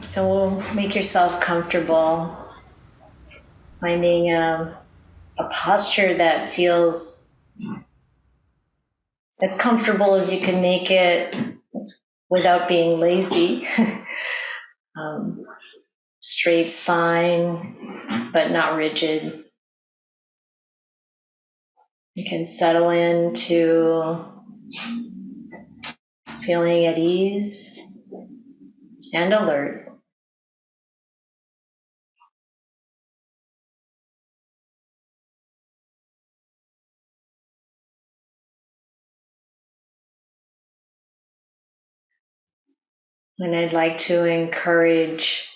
So make yourself comfortable, finding a posture that feels as comfortable as you can make it without being lazy. um, Straight spine, but not rigid. You can settle into feeling at ease and alert. And I'd like to encourage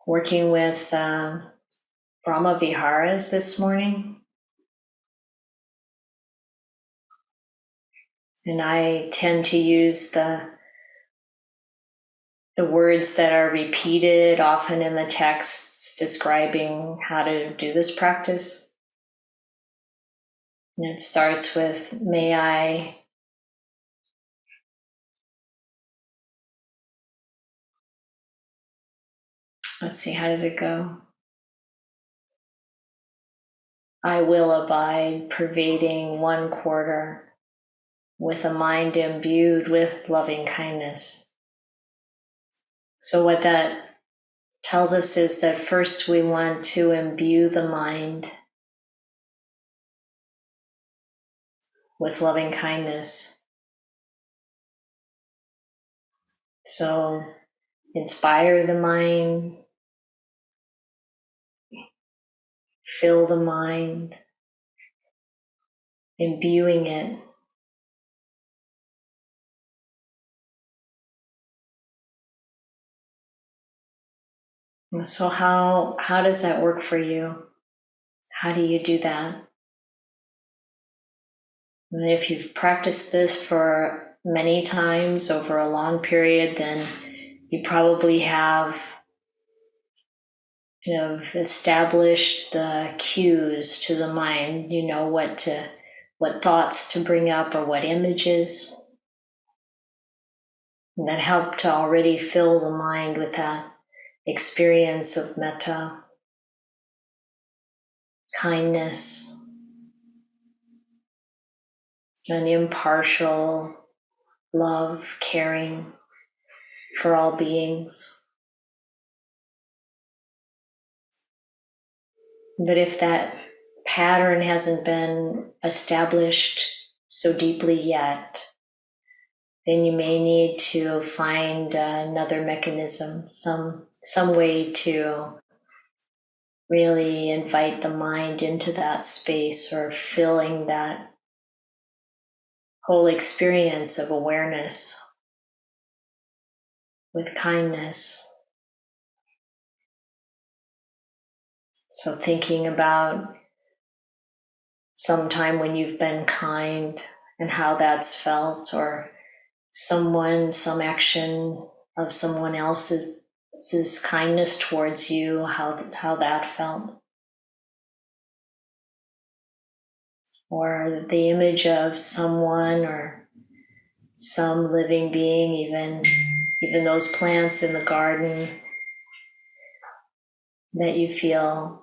working with Brahma Viharas this morning. And I tend to use the words that are repeated often in the texts describing how to do this practice. And it starts with, may I let's see, how does it go? I will abide, pervading 1/4, with a mind imbued with loving kindness. So what that tells us is that first we want to imbue the mind with loving kindness. So inspire the mind, fill the mind, imbuing it. So how does that work for you? How do you do that? And if you've practiced this for many times over a long period, then you probably have established the cues to the mind. You know what thoughts to bring up or what images. And that help to already fill the mind with that experience of metta, kindness, an impartial love, caring for all beings. But if that pattern hasn't been established so deeply yet, then you may need to find another mechanism, some way to really invite the mind into that space, or filling that whole experience of awareness with kindness. So thinking about some time when you've been kind and how that's felt, or some action of someone else's kindness towards you, how that felt. Or the image of someone or some living being, even those plants in the garden that you feel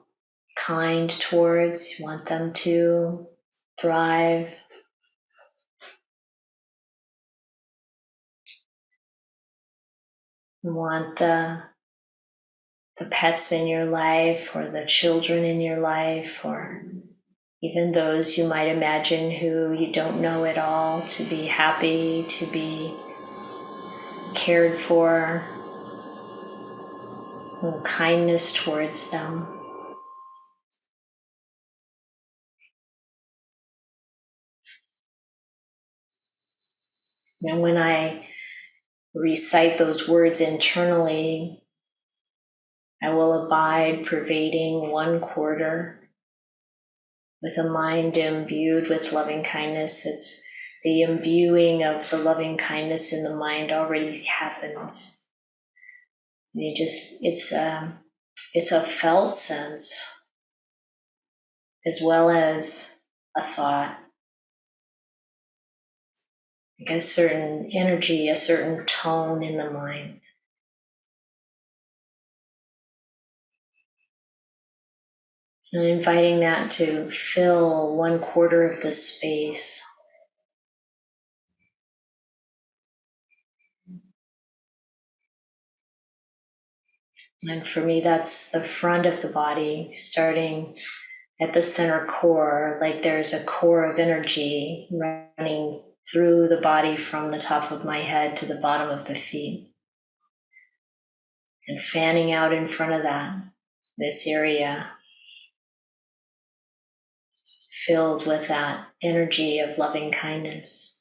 kind towards, you want them to thrive. You want the pets in your life, or the children in your life, or even those you might imagine who you don't know at all, to be happy, to be cared for, and kindness towards them. And when I recite those words internally, I will abide, pervading 1/4, with a mind imbued with loving kindness. It's the imbuing of the loving kindness in the mind already happens. It's a felt sense as well as a thought. like a certain energy, a certain tone in the mind. And inviting that to fill 1/4 of the space. And for me, that's the front of the body, starting at the center core, like there's a core of energy running through the body from the top of my head to the bottom of the feet. And fanning out in front of that, this area filled with that energy of loving kindness.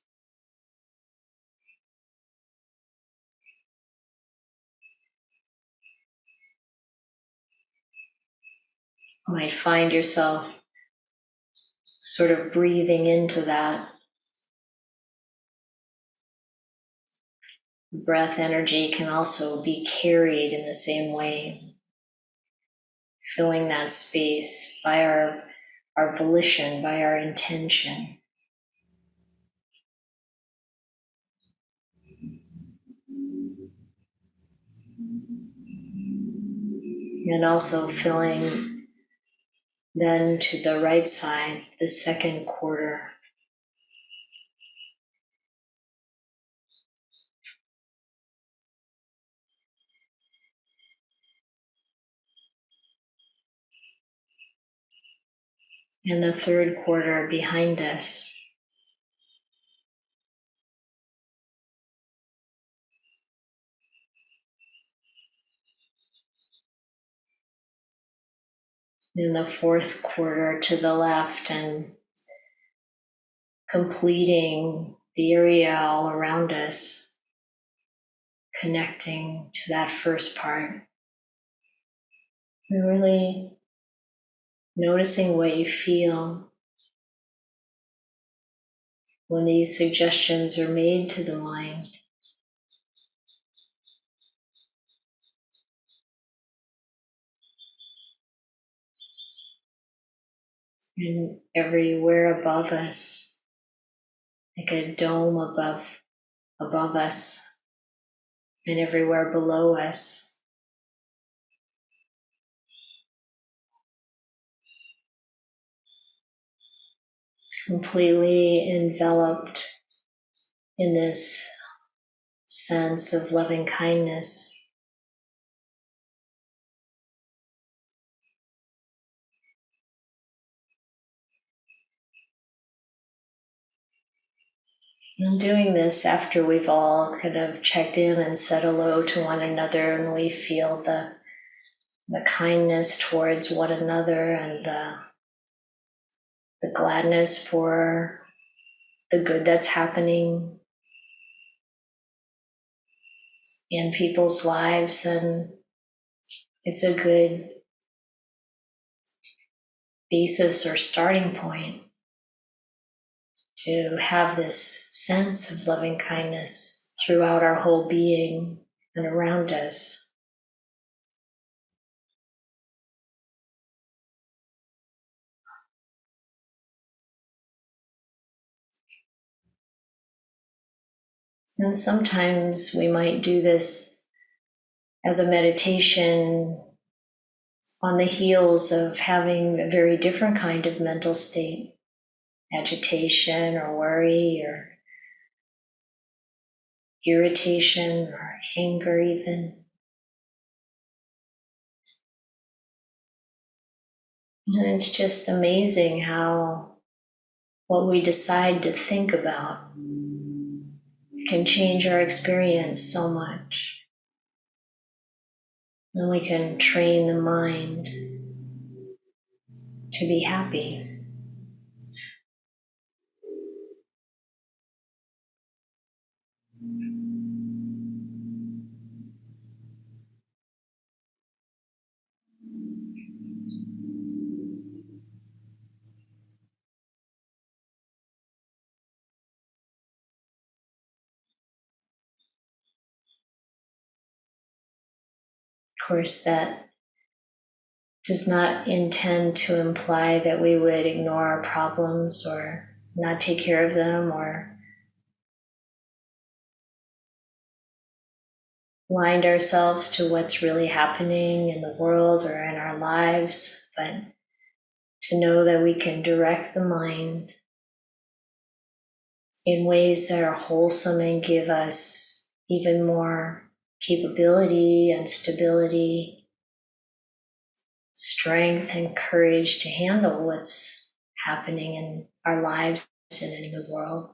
You might find yourself sort of breathing into that. Breath energy can also be carried in the same way, filling that space by our volition, by our intention. And also filling then to the right side, the second quarter. And the third quarter behind us. And the fourth quarter to the left, and completing the area all around us, connecting to that first part. And really noticing what you feel when these suggestions are made to the mind. And everywhere above us, like a dome above us, and everywhere below us. Completely enveloped in this sense of loving kindness. I'm doing this after we've all kind of checked in and said hello to one another, and we feel the kindness towards one another, and the gladness for the good that's happening in people's lives. And it's a good basis or starting point to have this sense of loving kindness throughout our whole being and around us. And sometimes we might do this as a meditation on the heels of having a very different kind of mental state, agitation or worry or irritation or anger even. And it's just amazing how what we decide to think about can change our experience so much. And we can train the mind to be happy. Of course, that does not intend to imply that we would ignore our problems or not take care of them or blind ourselves to what's really happening in the world or in our lives, but to know that we can direct the mind in ways that are wholesome and give us even more capability and stability, strength and courage to handle what's happening in our lives and in the world.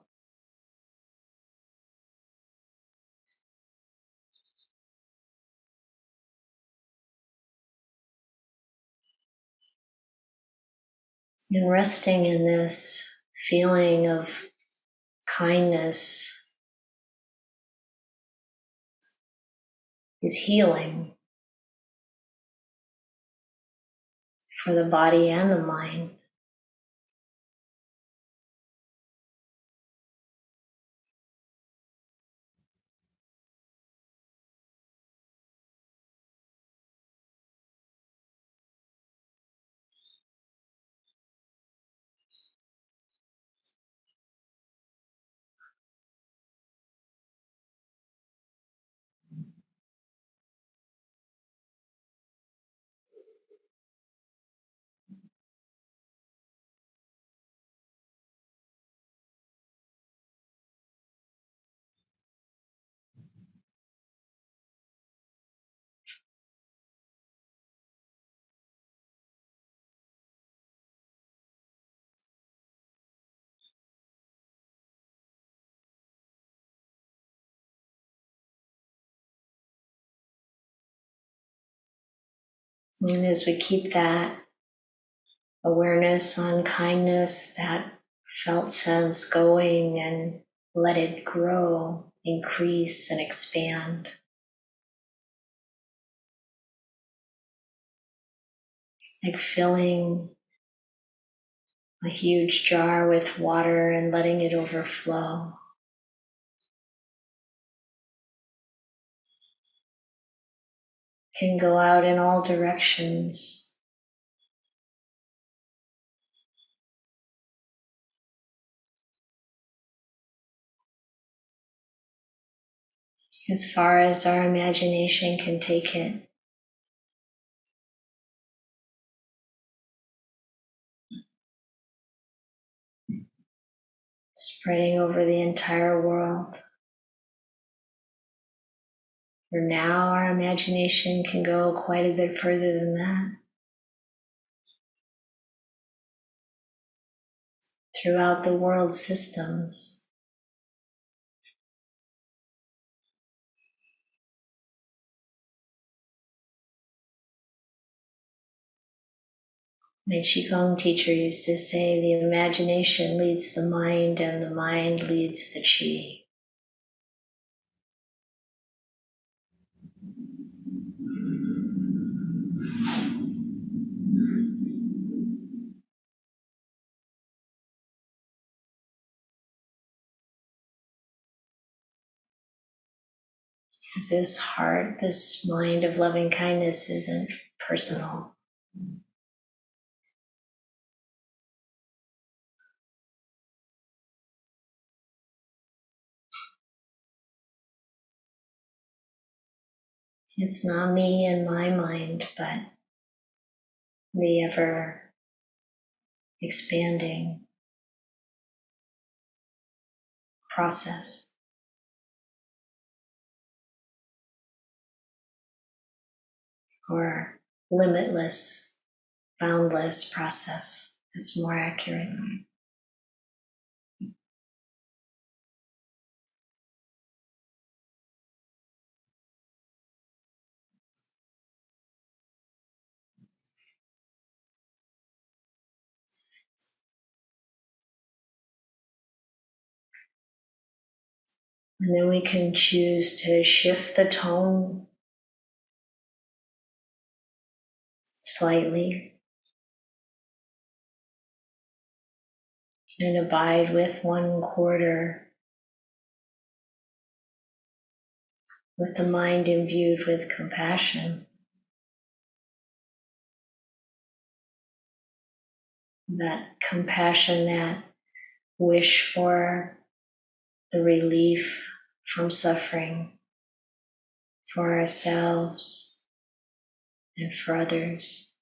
And resting in this feeling of kindness is healing for the body and the mind. And as we keep that awareness on kindness, that felt sense going, and let it grow, increase, and expand. Like filling a huge jar with water and letting it overflow. Can go out in all directions. As far as our imagination can take it. Spreading over the entire world. For now, our imagination can go quite a bit further than that. Throughout the world systems. My Qigong teacher used to say, the imagination leads the mind and the mind leads the Qi. Because this heart, this mind of loving kindness isn't personal. It's not me and my mind, but the ever expanding process. Or limitless, boundless process. That's more accurate. And then we can choose to shift the tone slightly and abide with 1/4, with the mind imbued with compassion. That compassion, that wish for the relief from suffering, for ourselves and for others.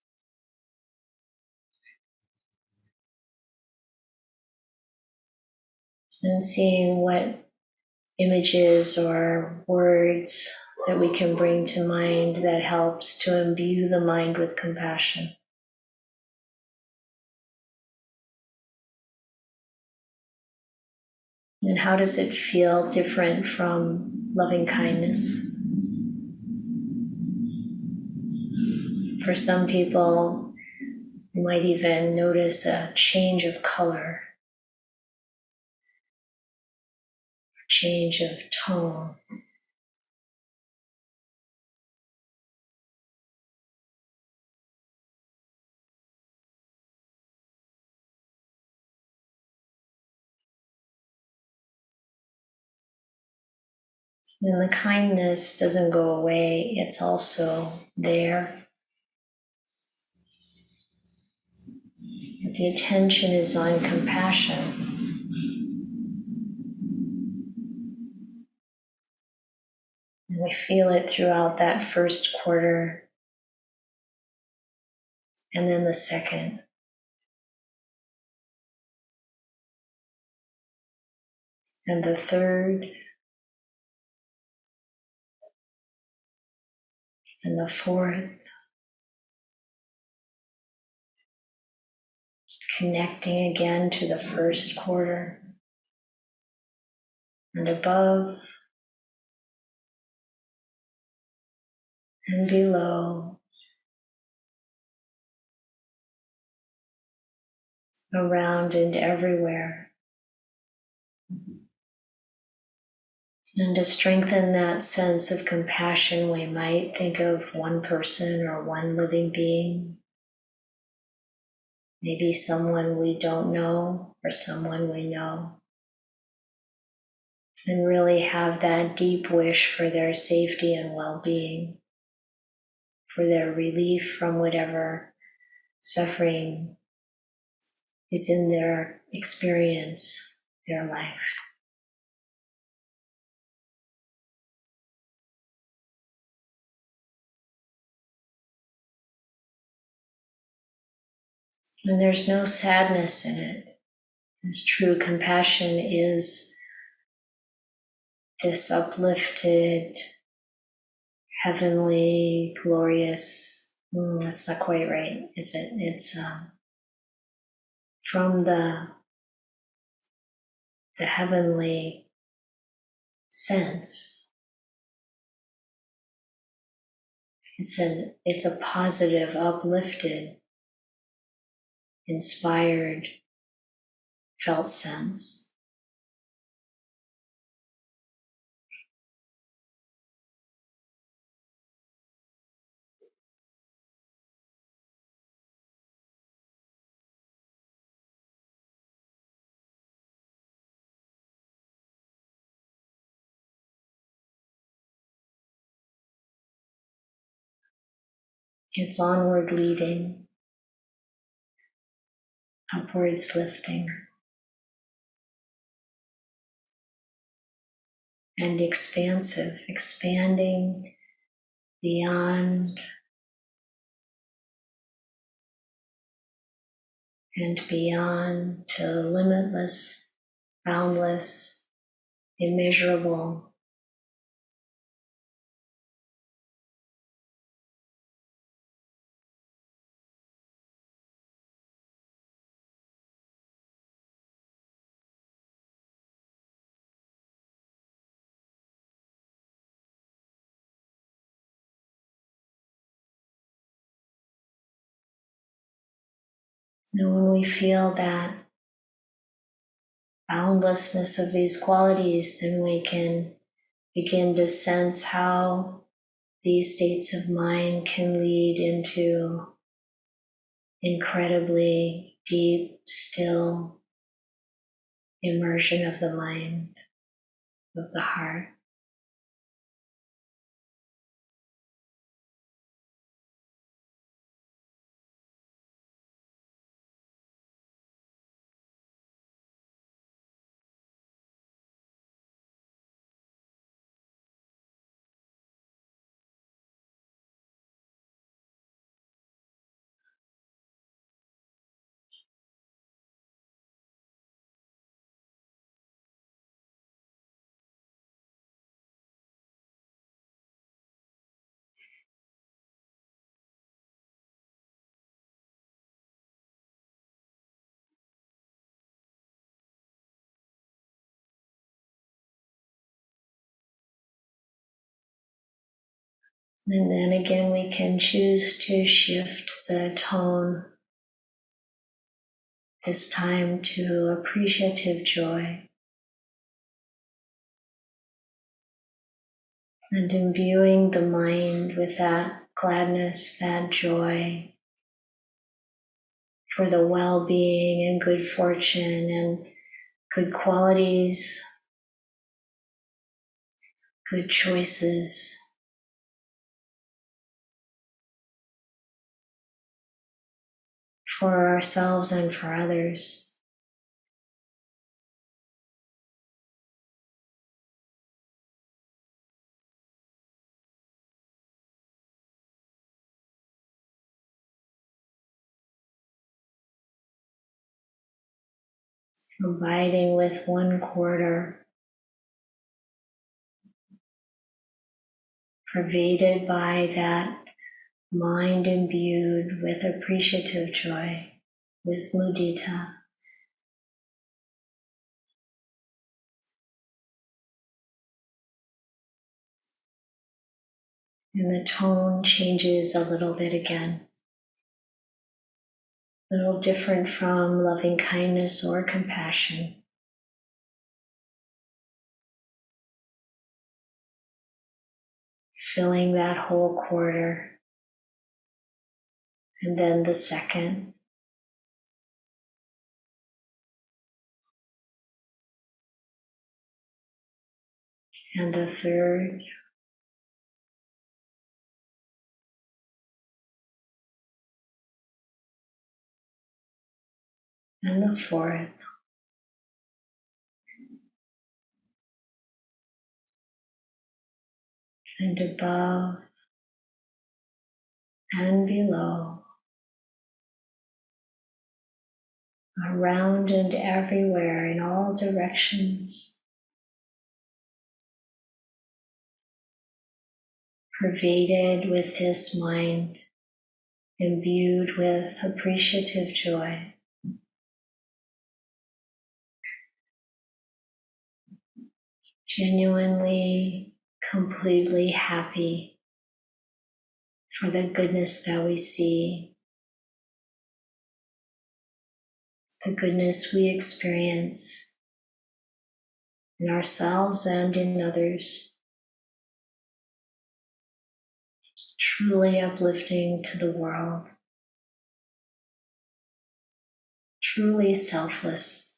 And seeing what images or words that we can bring to mind that helps to imbue the mind with compassion. And how does it feel different from loving kindness? For some people, you might even notice a change of color, a change of tone. And the kindness doesn't go away, it's also there. But the attention is on compassion. And we feel it throughout that first quarter, and then the second. And the third, and the fourth, connecting again to the first quarter, and above and below, around and everywhere. And to strengthen that sense of compassion, we might think of one person or one living being, maybe someone we don't know or someone we know, and really have that deep wish for their safety and well-being, for their relief from whatever suffering is in their experience, their life. And there's no sadness in it. As true compassion is this uplifted, heavenly, glorious, that's not quite right, is it? It's from the heavenly sense. It's a positive, uplifted, inspired, felt sense. It's onward leading, upwards lifting, and expansive, expanding beyond and beyond to limitless, boundless, immeasurable. And when we feel that boundlessness of these qualities, then we can begin to sense how these states of mind can lead into incredibly deep, still immersion of the mind, of the heart. And then again, we can choose to shift the tone, this time to appreciative joy, and imbuing the mind with that gladness, that joy for the well-being and good fortune and good qualities, good choices for ourselves and for others. Abiding with 1/4, pervaded by that mind imbued with appreciative joy, with mudita. And the tone changes a little bit again, a little different from loving kindness or compassion. Filling that whole quarter, and then the second, and the third, and the fourth, and above and below, around and everywhere in all directions, pervaded with this mind, imbued with appreciative joy. Genuinely, completely happy for the goodness that we see, the goodness we experience in ourselves and in others, truly uplifting to the world, truly selfless.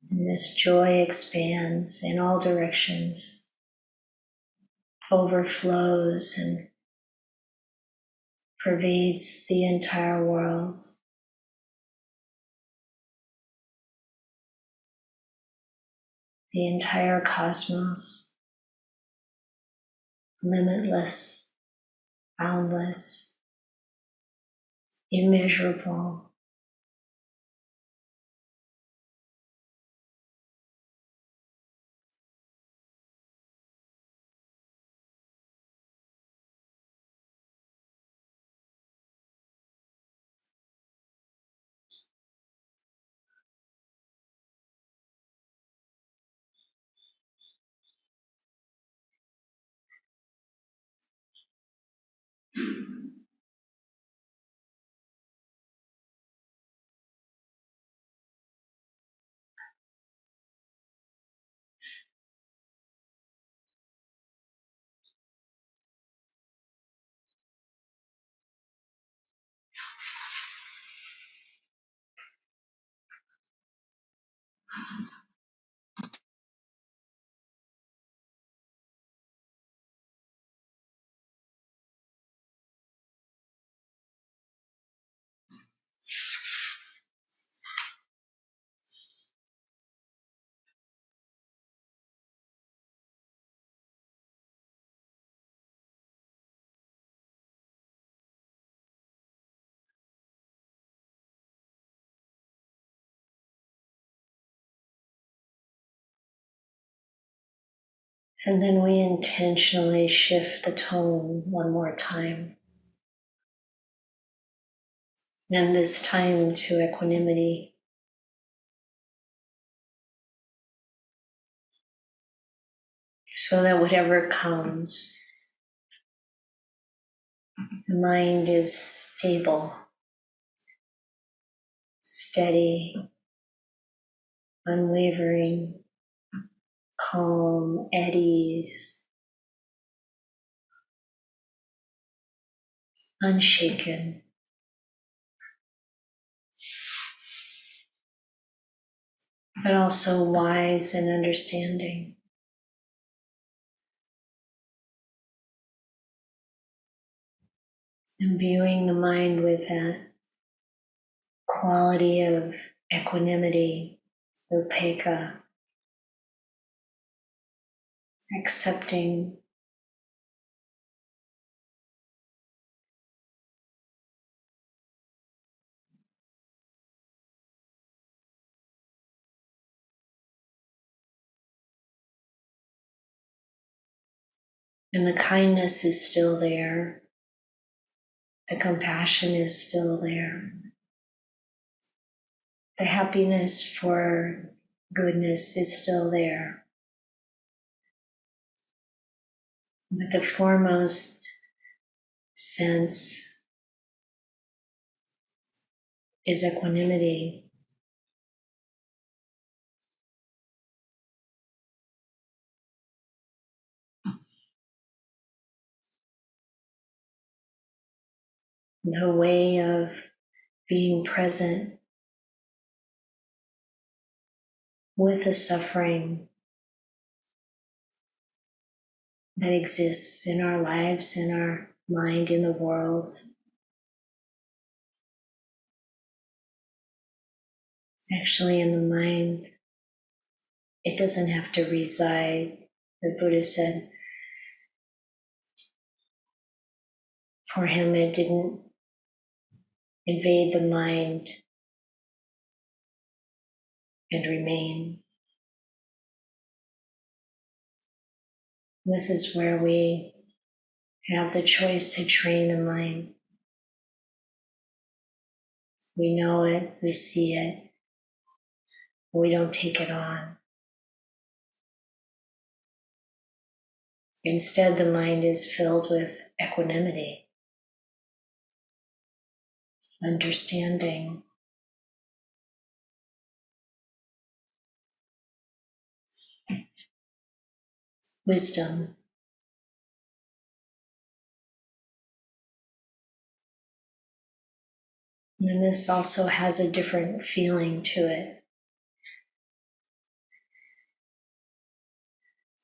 And this joy expands in all directions, overflows and pervades the entire world. The entire cosmos, limitless, boundless, immeasurable. And then we intentionally shift the tone one more time. And this time to equanimity. So that whatever comes, the mind is stable, steady, unwavering, calm, at ease, unshaken, but also wise and understanding. Imbuing the mind with that quality of equanimity, upekkha, accepting, and the kindness is still there, the compassion is still there, the happiness for goodness is still there. But the foremost sense is equanimity. The way of being present with the suffering that exists in our lives, in our mind, in the world. Actually, in the mind, it doesn't have to reside. The Buddha said, for him, it didn't invade the mind and remain. This is where we have the choice to train the mind. We know it, we see it, we don't take it on. Instead, the mind is filled with equanimity, understanding, wisdom. And this also has a different feeling to it.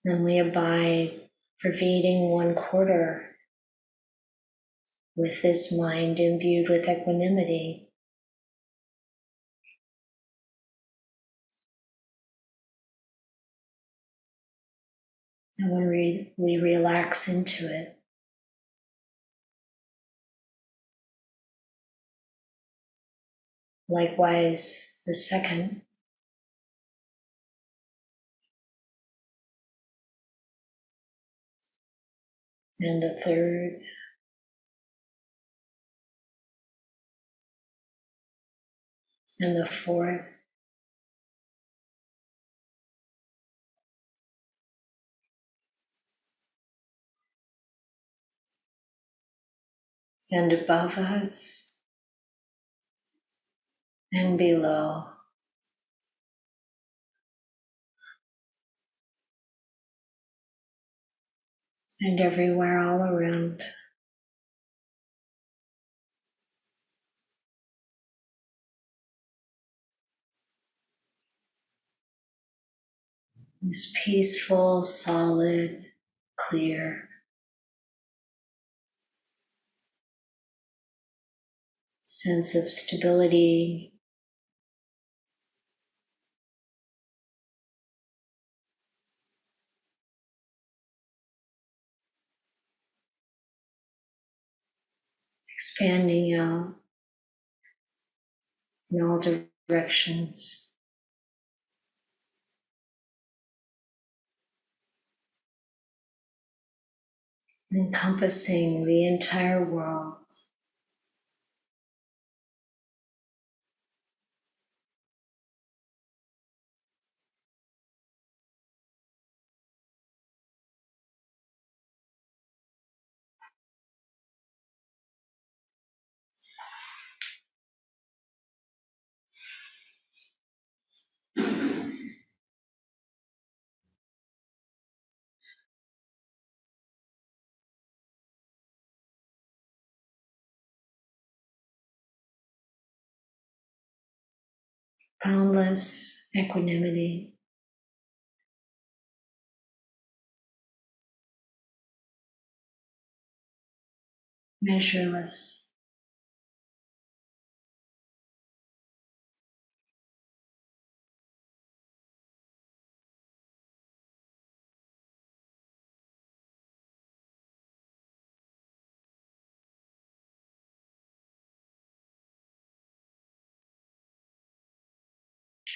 And we abide, pervading 1/4 with this mind imbued with equanimity. And when we relax into it, likewise, the second, and the third, and the fourth, and above us, and below. And everywhere all around. This peaceful, solid, clear sense of stability, expanding out in all directions. encompassing the entire world. Boundless equanimity, measureless.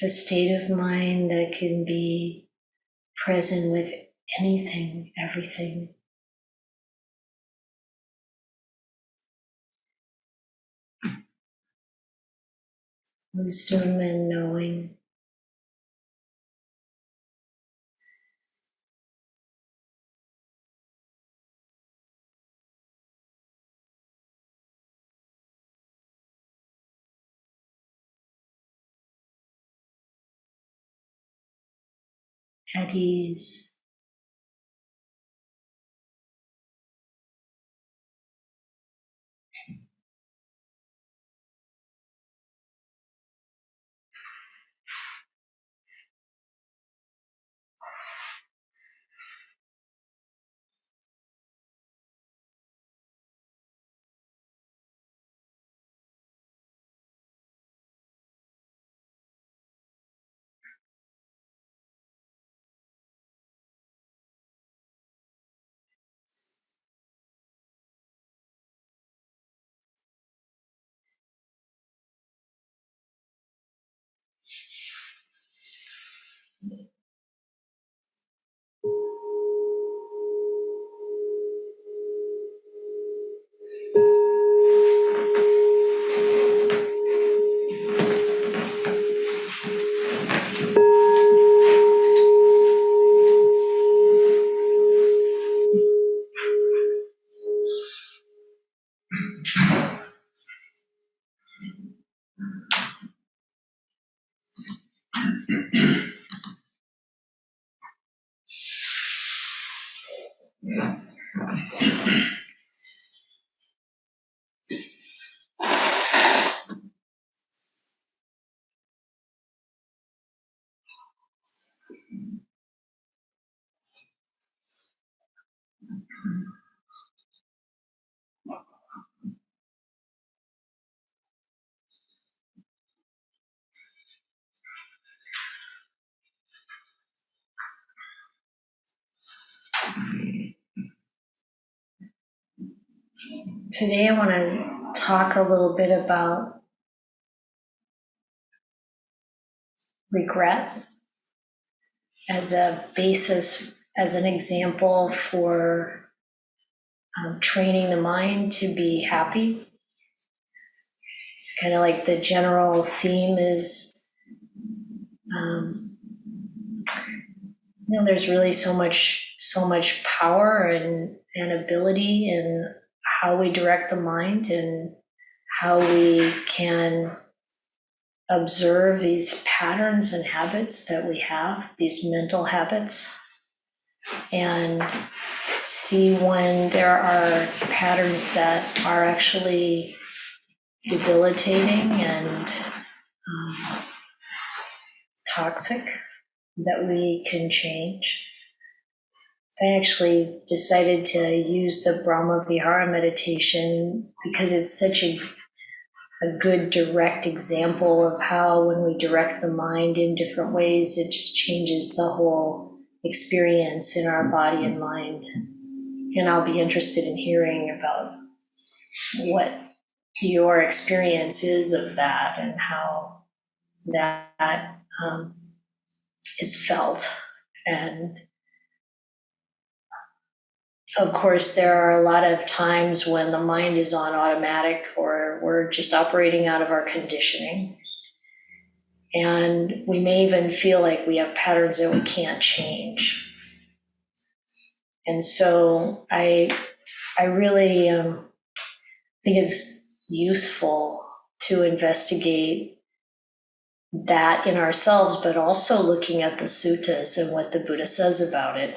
A state of mind that can be present with anything, everything. Wisdom and knowing. At ease. Today I want to talk a little bit about regret as a basis, as an example for training the mind to be happy. It's kind of like the general theme is, there's really so much power and ability in how we direct the mind and how we can observe these patterns and habits that we have, these mental habits, and see when there are patterns that are actually debilitating and toxic that we can change. I actually decided to use the Brahma Vihara meditation because it's such a good direct example of how when we direct the mind in different ways, it just changes the whole experience in our body and mind. And I'll be interested in hearing about what your experience is of that and how that is felt. And of course, there are a lot of times when the mind is on automatic or we're just operating out of our conditioning. And we may even feel like we have patterns that we can't change. And so I really think it's useful to investigate that in ourselves, but also looking at the suttas and what the Buddha says about it.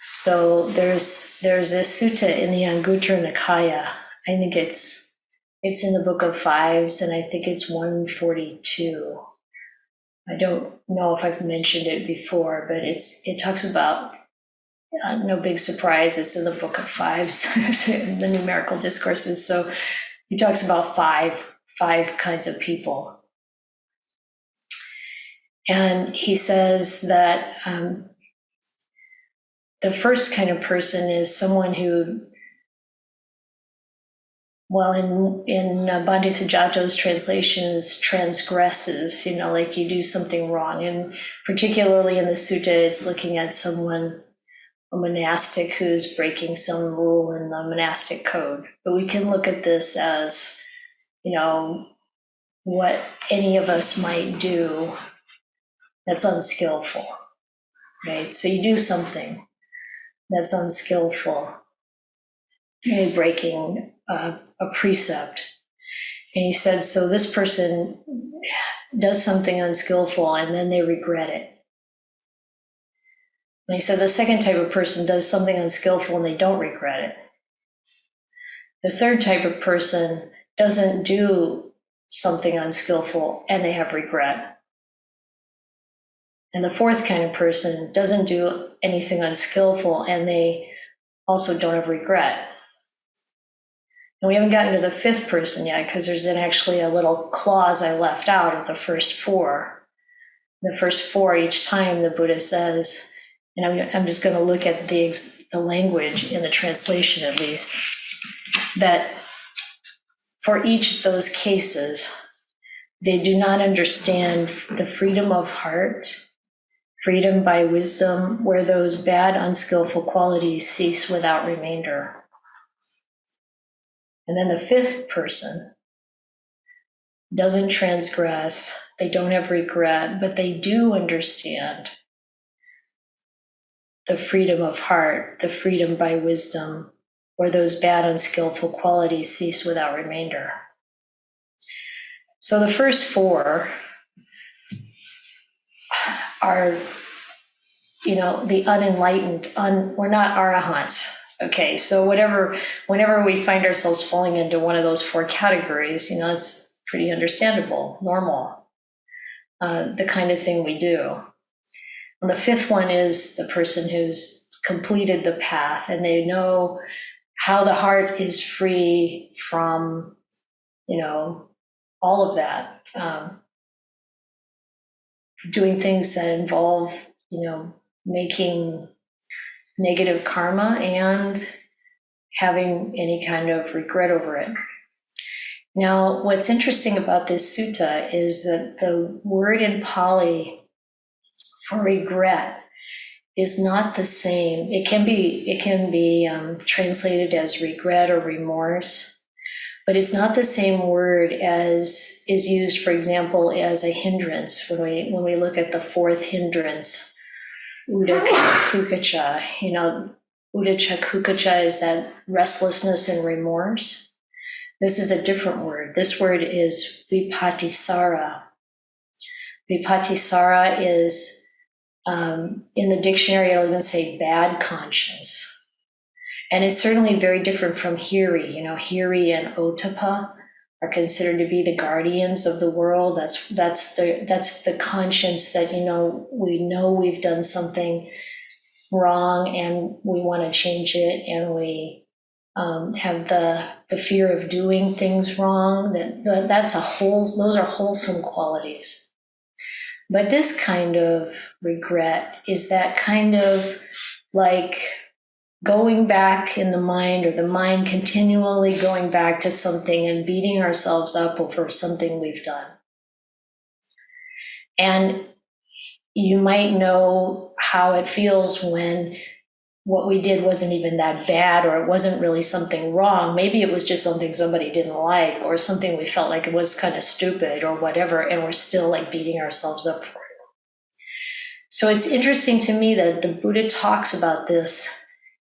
So there's this sutta in the Anguttara Nikaya. I think it's in the Book of Fives, and I think it's 142. I don't know if I've mentioned it before, but it talks about, no big surprise, it's in the Book of Fives, the numerical discourses. So he talks about five kinds of people. And he says that the first kind of person is someone who, well, in Bhante Sujato's translations, transgresses, like you do something wrong. And particularly in the sutta, it's looking at someone, a monastic who's breaking some rule in the monastic code. But we can look at this as, what any of us might do that's unskillful, right? So you do something that's unskillful, maybe breaking a precept. And he said, so this person does something unskillful and then they regret it. And he said the second type of person does something unskillful and they don't regret it. The third type of person doesn't do something unskillful and they have regret. And the fourth kind of person doesn't do anything unskillful and they also don't have regret. And we haven't gotten to the fifth person yet because there's actually a little clause I left out of the first four. The first four, each time the Buddha says, and I'm just going to look at the language in the translation at least, that for each of those cases, they do not understand the freedom of heart, freedom by wisdom, where those bad, unskillful qualities cease without remainder. And then the fifth person doesn't transgress, they don't have regret, but they do understand the freedom of heart, the freedom by wisdom, where those bad, unskillful qualities cease without remainder. So the first four are, the unenlightened, we're not arahants. Okay, so whenever we find ourselves falling into one of those four categories, it's pretty understandable, normal, the kind of thing we do. And the fifth one is the person who's completed the path and they know how the heart is free from, all of that, doing things that involve, making negative karma and having any kind of regret over it. Now, what's interesting about this sutta is that the word in Pali for regret is not the same. It can be translated as regret or remorse, but it's not the same word as is used, for example, as a hindrance. When we look at the fourth hindrance, Udacha Kukacha is that restlessness and remorse. This is a different word. This word is vipatisara. Vipatisara is, in the dictionary, I'll even say bad conscience. And it's certainly very different from hiri. Hiri and otapa are considered to be the guardians of the world. That's the conscience that, we know we've done something wrong and we want to change it, and we have the fear of doing things wrong. Those are wholesome qualities. But this kind of regret is that kind of like going back in the mind, or the mind continually going back to something and beating ourselves up over something we've done. And you might know how it feels when what we did wasn't even that bad, or it wasn't really something wrong. Maybe it was just something somebody didn't like, or something we felt like it was kind of stupid or whatever, and we're still like beating ourselves up for it. So it's interesting to me that the Buddha talks about this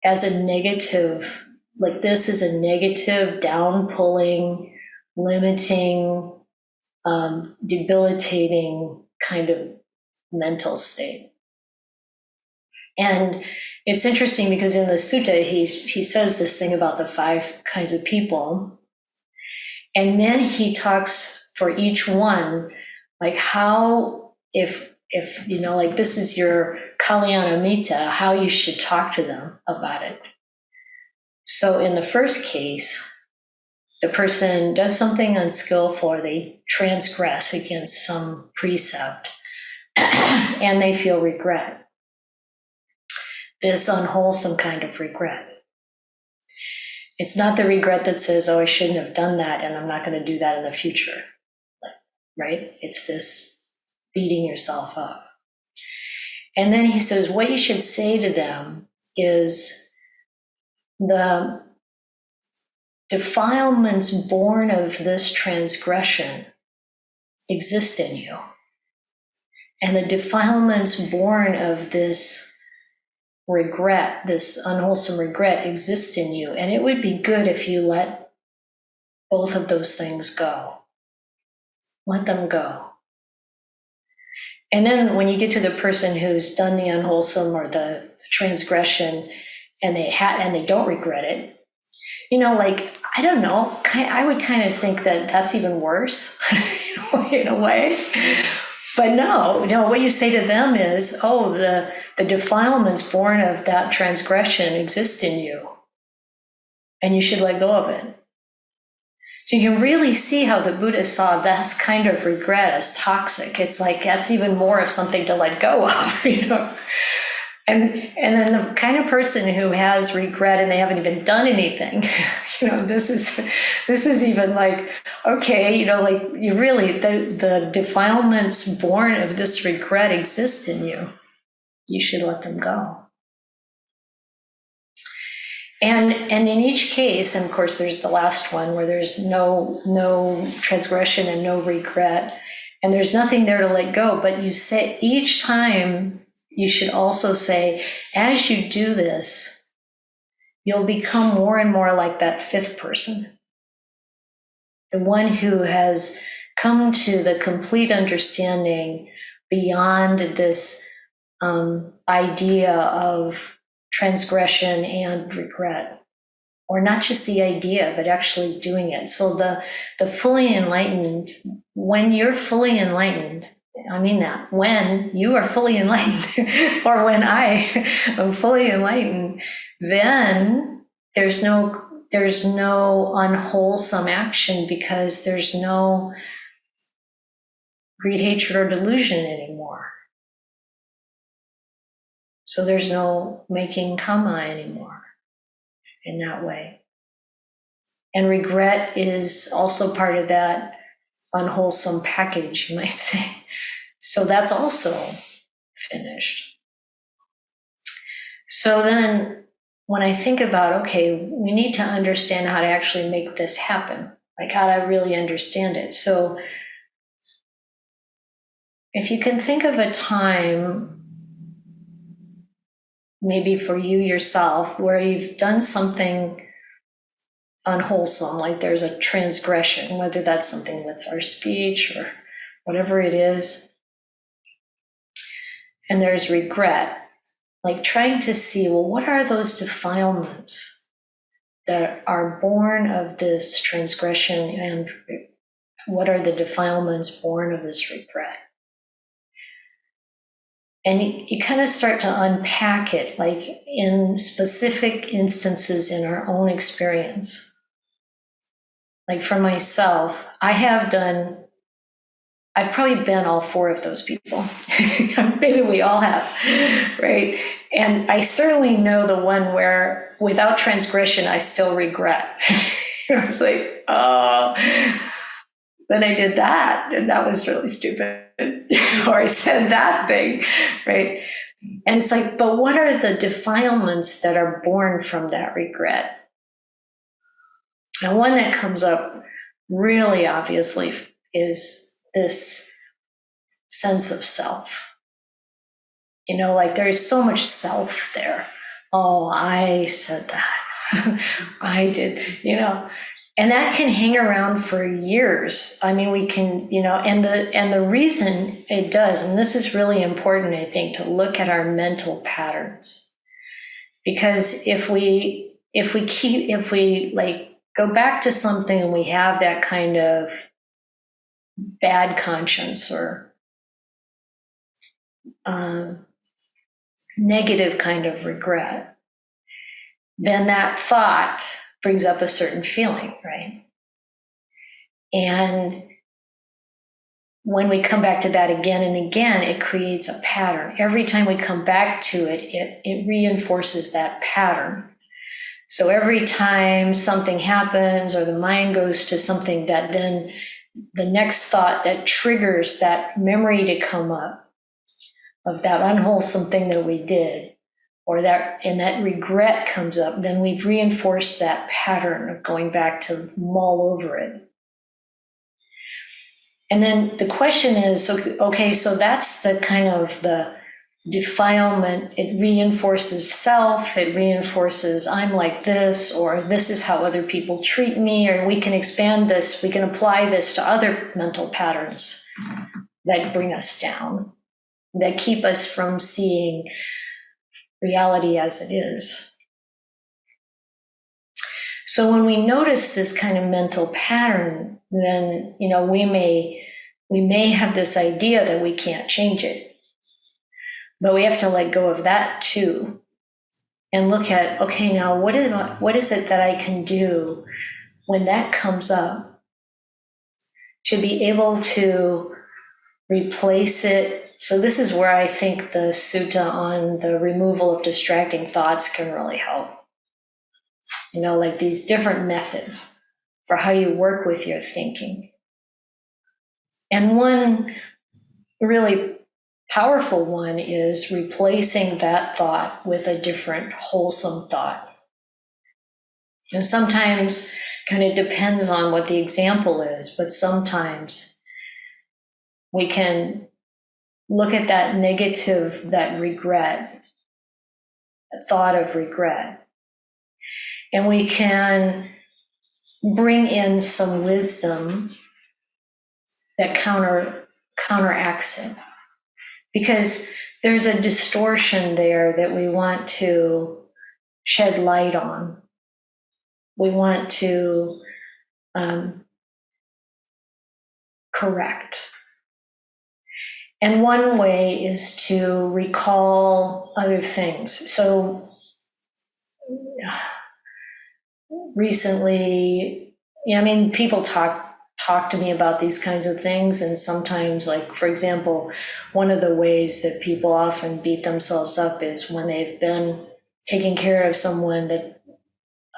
as a negative, like this is a negative, down-pulling, limiting, debilitating kind of mental state. And it's interesting because in the sutta, he says this thing about the 5 kinds of people. And then he talks for each one, like how, if like this is your Kalyanamitta, how you should talk to them about it. So in the first case, the person does something unskillful, or they transgress against some precept, and they feel regret. This unwholesome kind of regret. It's not the regret that says, oh, I shouldn't have done that, and I'm not going to do that in the future, right? It's this beating yourself up. And then he says, what you should say to them is, the defilements born of this transgression exist in you. And the defilements born of this regret, this unwholesome regret, exist in you. And it would be good if you let both of those things go. Let them go. And then when you get to the person who's done the unwholesome or the transgression, and they don't regret it, like, I don't know, I would kind of think that that's even worse, in a way. But no, what you say to them is, oh, the defilements born of that transgression exist in you, and you should let go of it. So you can really see how the Buddha saw this kind of regret as toxic. It's like, that's even more of something to let go of, And then the kind of person who has regret and they haven't even done anything, this is even like, okay, like you really, the defilements born of this regret exist in you. You should let them go. And in each case, and of course there's the last one where there's no transgression and no regret, and there's nothing there to let go, but you say each time, you should also say, as you do this, you'll become more and more like that 5th person, the one who has come to the complete understanding beyond this idea of transgression and regret, or not just the idea, but actually doing it. So the fully enlightened, when you're fully enlightened, I mean that, when you are fully enlightened, or when I am fully enlightened, then there's no unwholesome action, because there's no greed, hatred, or delusion anymore. So there's no making karma anymore in that way. And regret is also part of that unwholesome package, you might say. So that's also finished. So then when I think about, okay, we need to understand how to actually make this happen, like how to really understand it. So if you can think of a time, maybe for you yourself, where you've done something unwholesome, like there's a transgression, whether that's something with our speech or whatever it is, and there's regret, like trying to see, well, what are those defilements that are born of this transgression, and what are the defilements born of this regret? And you kind of start to unpack it, like in specific instances in our own experience. Like for myself, I've probably been all 4 of those people. Maybe we all have, right? And I certainly know the one where without transgression, I still regret. It's like, oh, then I did that, and that was really stupid. Or I said that thing, right? And it's like, but what are the defilements that are born from that regret? And one that comes up really obviously is this sense of self. Like there's so much self there. Oh, I said that. I did, and that can hang around for years. I mean, we can, and the reason it does, and this is really important, I think, to look at our mental patterns. Because if we go back to something and we have that kind of bad conscience or negative kind of regret, then that thought brings up a certain feeling, right? And when we come back to that again and again, it creates a pattern. Every time we come back to it, it reinforces that pattern. So every time something happens or the mind goes to something, that then the next thought that triggers that memory to come up of that unwholesome thing that we did, or that regret comes up, then we've reinforced that pattern of going back to mull over it. And then the question is, okay, so that's the kind of the defilement. It reinforces self, it reinforces I'm like this, or this is how other people treat me, or we can expand this, we can apply this to other mental patterns that bring us down, that keep us from seeing reality as it is. So when we notice this kind of mental pattern, then we may have this idea that we can't change it. But we have to let go of that too, and look at, okay, now what is it that I can do when that comes up to be able to replace it? So this is where I think the sutta on the removal of distracting thoughts can really help. Like these different methods for how you work with your thinking. And one really powerful one is replacing that thought with a different wholesome thought. And sometimes kind of depends on what the example is, but sometimes we can look at that negative, that regret, that thought of regret, and we can bring in some wisdom that counteracts it. Because there's a distortion there that we want to shed light on. We want to correct. And one way is to recall other things. So recently, people talk to me about these kinds of things, and sometimes, like, for example, one of the ways that people often beat themselves up is when they've been taking care of someone, that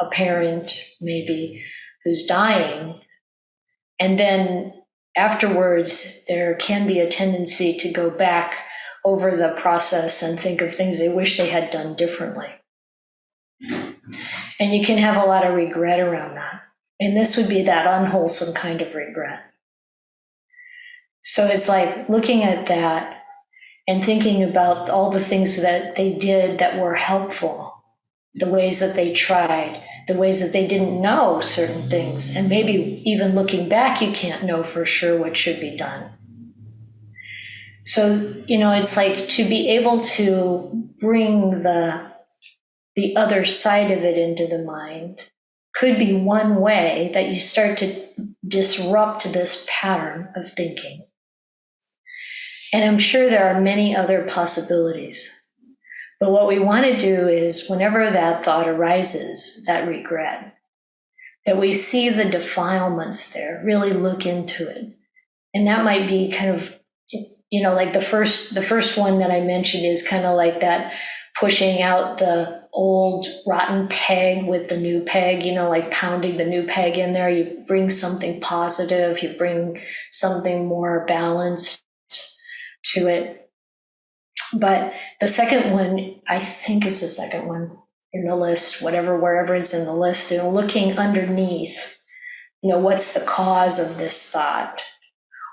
a parent maybe, who's dying, and then afterwards there can be a tendency to go back over the process and think of things they wish they had done differently. And you can have a lot of regret around that. And this would be that unwholesome kind of regret. So it's like looking at that and thinking about all the things that they did that were helpful, the ways that they tried, the ways that they didn't know certain things. And maybe even looking back, you can't know for sure what should be done. So, it's like to be able to bring the other side of it into the mind could be one way that you start to disrupt this pattern of thinking. And I'm sure there are many other possibilities. But what we want to do is, whenever that thought arises, that regret, that we see the defilements there, really look into it. And that might be kind of, like the first one that I mentioned is kind of like that pushing out the old rotten peg with the new peg, like pounding the new peg in there. You bring something positive, you bring something more balanced to it. But The second one, I think it's the second one in the list, wherever it's in the list, looking underneath, what's the cause of this thought?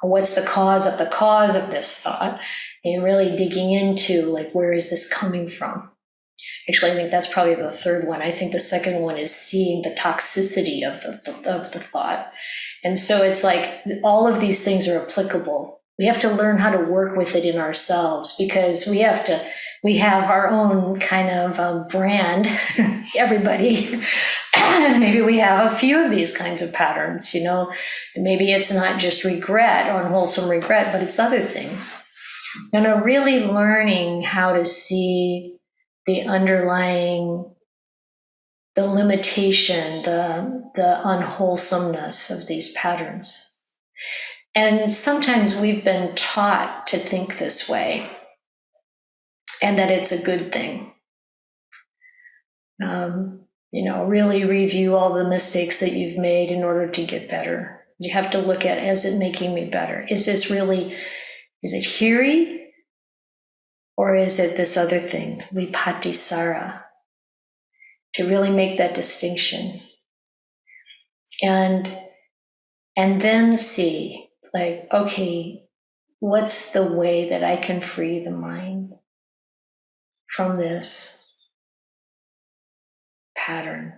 Or what's the cause of this thought? And really digging into, like, where is this coming from? Actually, I think that's probably the third one. I think the second one is seeing the toxicity of the thought. And so it's like all of these things are applicable. We have to learn how to work with it in ourselves, because we have our own kind of brand, everybody. Maybe we have a few of these kinds of patterns, maybe it's not just regret, unwholesome regret, but it's other things. Really learning how to see the underlying, the limitation, the unwholesomeness of these patterns. And sometimes we've been taught to think this way, and that it's a good thing. Really review all the mistakes that you've made in order to get better. You have to look at, is it making me better? Is it hiri? Or is it this other thing, vipatisara? To really make that distinction. And then see, like, okay, what's the way that I can free the mind from this pattern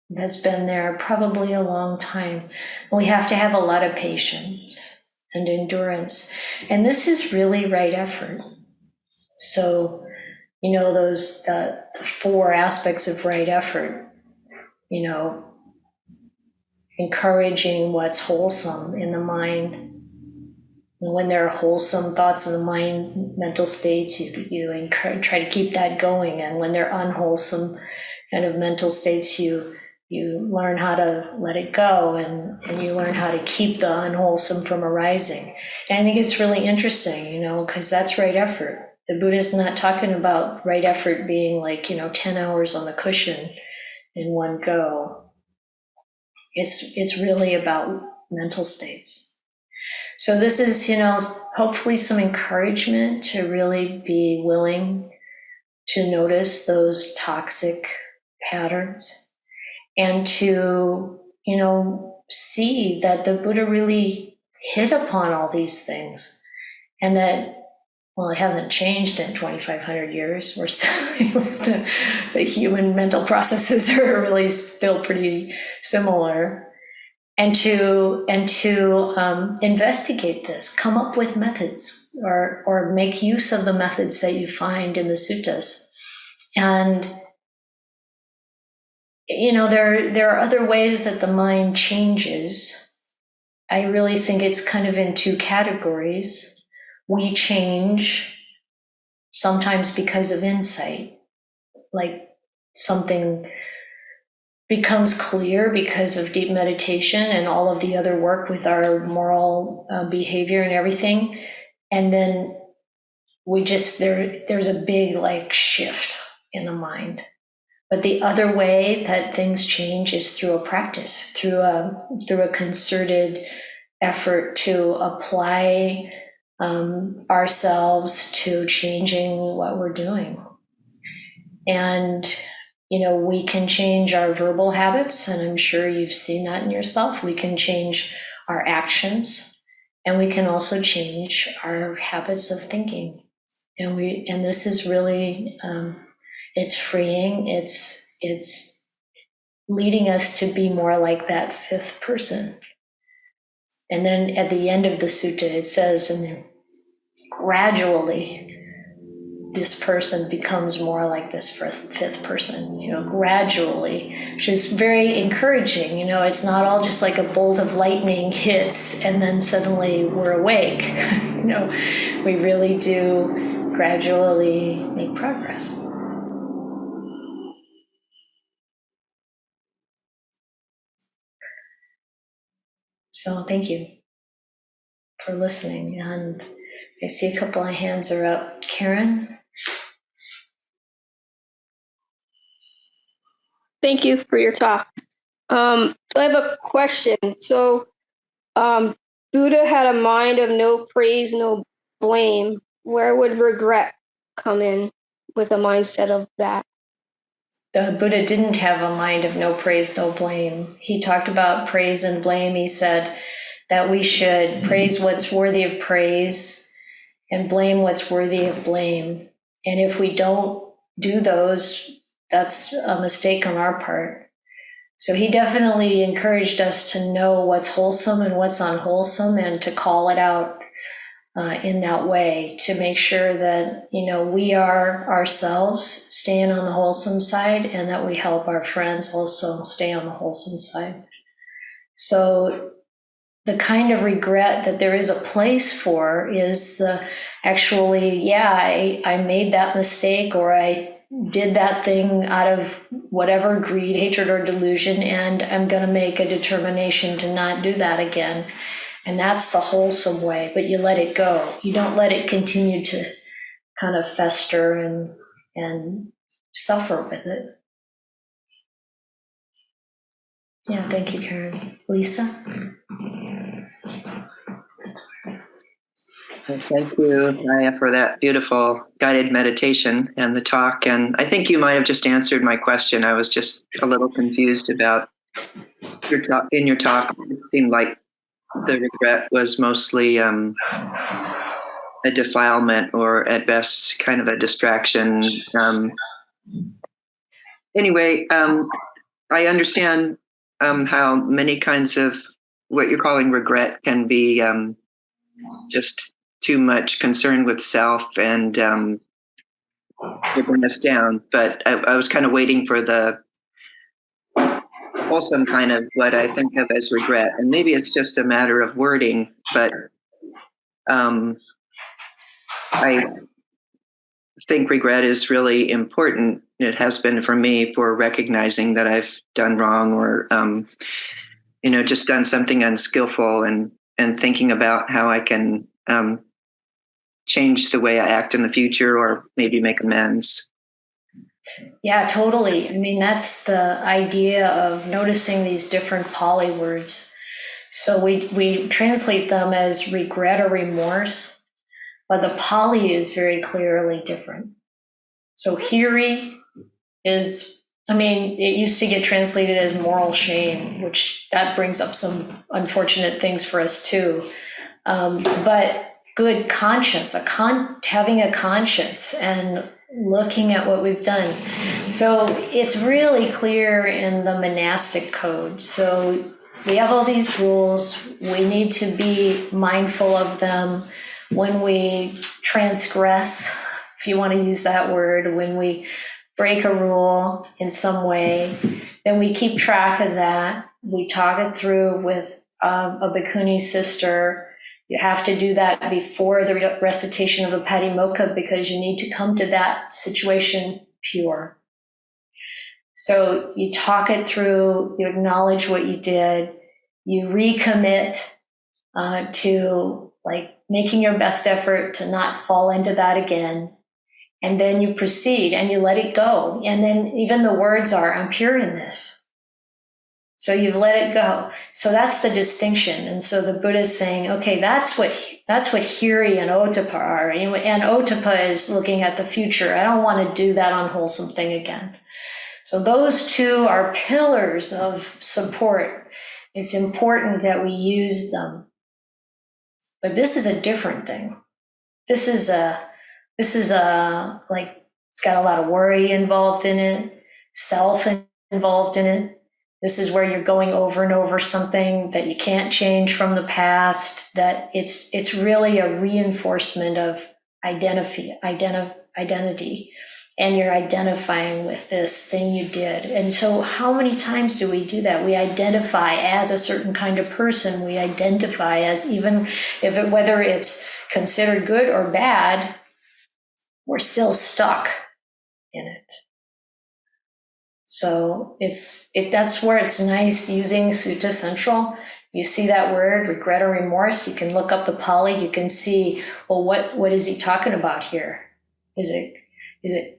that's been there probably a long time? We have to have a lot of patience and endurance. And this is really right effort. So, those the 4 aspects of right effort, encouraging what's wholesome in the mind. And when there are wholesome thoughts in the mind, mental states, you try to keep that going. And when there are unwholesome kind of mental states, you learn how to let it go, and you learn how to keep the unwholesome from arising. And I think it's really interesting, because that's right effort. The Buddha's not talking about right effort being like, 10 hours on the cushion in one go. It's really about mental states. So this is, hopefully some encouragement to really be willing to notice those toxic patterns, and to, see that the Buddha really hit upon all these things, and that, well, it hasn't changed in 2,500 years. We're still, the human mental processes are really still pretty similar. And to investigate this, come up with methods, or make use of the methods that you find in the suttas. And, there are other ways that the mind changes. I really think it's kind of in 2 categories. We change sometimes because of insight, like something becomes clear because of deep meditation and all of the other work with our moral behavior and everything. And then there's a big like shift in the mind. But the other way that things change is through a practice, through a concerted effort to apply ourselves to changing what we're doing. And, we can change our verbal habits, and I'm sure you've seen that in yourself. We can change our actions, and we can also change our habits of thinking. And this is really, it's freeing. It's leading us to be more like that 5th person. And then at the end of the sutta, it says, and then gradually this person becomes more like this 5th person, gradually, which is very encouraging. It's not all just like a bolt of lightning hits and then suddenly we're awake. We really do gradually make progress. So thank you for listening. And I see a couple of hands are up. Karen? Thank you for your talk. I have a question. So, Buddha had a mind of no praise, no blame. Where would regret come in with a mindset of that. The Buddha didn't have a mind of no praise, no blame. He talked about praise and blame. He said that we should praise what's worthy of praise and blame what's worthy of blame. And if we don't do those, that's a mistake on our part. So he definitely encouraged us to know what's wholesome and what's unwholesome and to call it out in that way, to make sure that, we are ourselves staying on the wholesome side and that we help our friends also stay on the wholesome side. So the kind of regret that there is a place for is I made that mistake, or I did that thing out of whatever greed, hatred, or delusion, and I'm going to make a determination to not do that again. And that's the wholesome way, but you let it go. You don't let it continue to kind of fester and suffer with it. Yeah, thank you, Karen. Lisa? Well, thank you, Maya, for that beautiful guided meditation and the talk. And I think you might have just answered my question. I was just a little confused about your talk. In your talk, it seemed like the regret was mostly a defilement, or at best kind of a distraction. Anyway, I understand how many kinds of what you're calling regret can be just too much concern with self and bring us down. But I was kind of waiting for the wholesome kind of what I think of as regret. And maybe it's just a matter of wording, but I think regret is really important. It has been for me, for recognizing that I've done wrong, or just done something unskillful, and thinking about how I can change the way I act in the future, or maybe make amends. Yeah, totally. I mean, that's the idea of noticing these different Pali words. So we translate them as regret or remorse, but the Pali is very clearly different. So hiri is, it used to get translated as moral shame, which that brings up some unfortunate things for us too. But good conscience, having a conscience and looking at what we've done. So it's really clear in the monastic code. So we have all these rules. We need to be mindful of them when we transgress, if you want to use that word, when we break a rule in some way, then we keep track of that. We talk it through with a bhikkhuni sister. You have to do that before the recitation of the Patimokkha, because you need to come to that situation pure. So you talk it through, you acknowledge what you did, you recommit to making your best effort to not fall into that again. And then you proceed and you let it go. And then even the words are, I'm pure in this. So you've let it go. So that's the distinction. And so the Buddha is saying, okay, that's what hiri and ottappa are. And ottappa is looking at the future. I don't want to do that unwholesome thing again. So those two are pillars of support. It's important that we use them. But this is a different thing. This is it's got a lot of worry involved in it, self involved in it. This is where you're going over and over something that you can't change from the past, that it's really a reinforcement of identity, and you're identifying with this thing you did. And so how many times do we do that? We identify as a certain kind of person. We identify as, even whether it's considered good or bad, we're still stuck in it. So that's where it's nice using Sutta Central. You see that word, regret or remorse, you can look up the Pali, you can see, well, what is he talking about here? Is it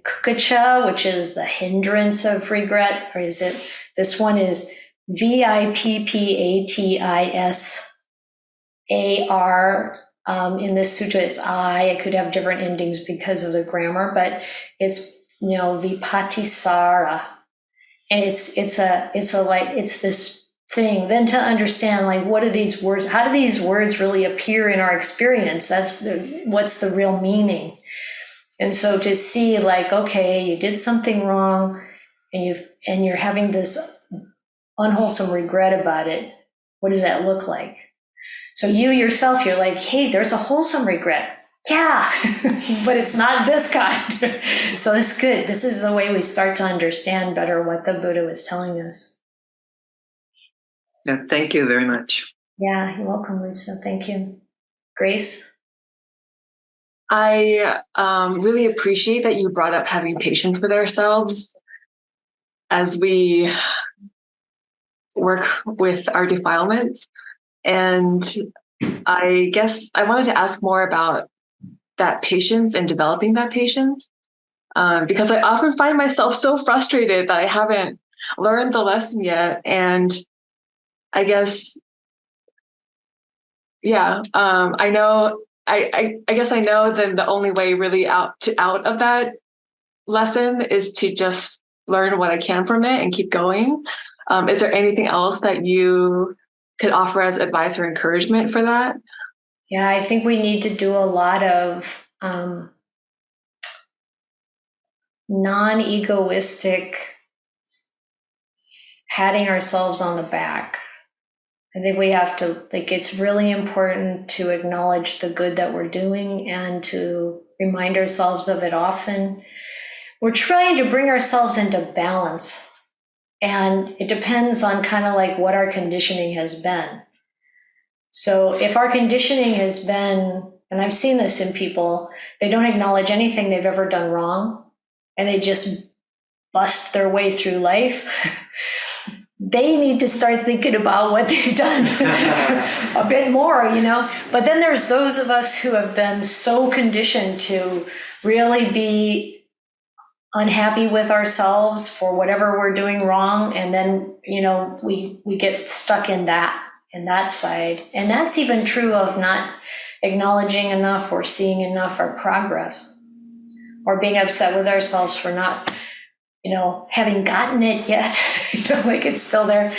kukacha, which is the hindrance of regret, or is it, this one is VIPPATISAR In this sutta, it's I. It could have different endings because of the grammar, but it's, vipatisara. And it's this thing. Then to understand, like, what are these words? How do these words really appear in our experience? What's the real meaning? And so to see, like, okay, you did something wrong, and you're having this unwholesome regret about it. What does that look like? So you yourself, you're like, hey, there's a wholesome regret. Yeah, but it's not this kind. So it's good. This is the way we start to understand better what the Buddha was telling us. Yeah, thank you very much. Yeah, you're welcome, Lisa. Thank you. Grace? I really appreciate that you brought up having patience with ourselves as we work with our defilements. And I guess I wanted to ask more about that patience and developing that patience, because I often find myself so frustrated that I haven't learned the lesson yet. And I guess, I know, I guess I know then the only way really out of that lesson is to just learn what I can from it and keep going. Is there anything else that you could offer as advice or encouragement for that? Yeah, I think we need to do a lot of non-egoistic patting ourselves on the back. I think we have to, it's really important to acknowledge the good that we're doing and to remind ourselves of it often. We're trying to bring ourselves into balance, and it depends on kind of like what our conditioning has been. So if our conditioning has been, and I've seen this in people, they don't acknowledge anything they've ever done wrong, and they just bust their way through life. They need to start thinking about what they've done a bit more, But then there's those of us who have been so conditioned to really be unhappy with ourselves for whatever we're doing wrong. And then, we get stuck in that side. And that's even true of not acknowledging enough or seeing enough our progress, or being upset with ourselves for not having gotten it yet, like it's still there.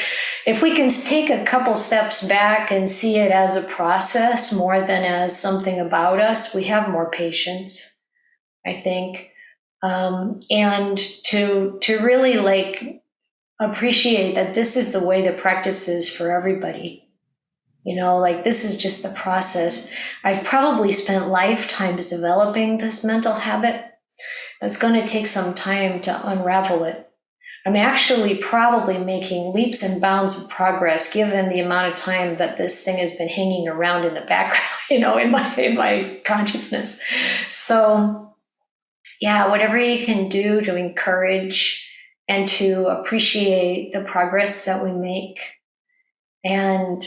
If we can take a couple steps back and see it as a process more than as something about us, we have more patience, I think. And to really appreciate that this is the way the practice is for everybody. This is just the process. I've probably spent lifetimes developing this mental habit. It's going to take some time to unravel it. I'm actually probably making leaps and bounds of progress given the amount of time that this thing has been hanging around in the background, in my consciousness. So, yeah, whatever you can do to encourage and to appreciate the progress that we make. And,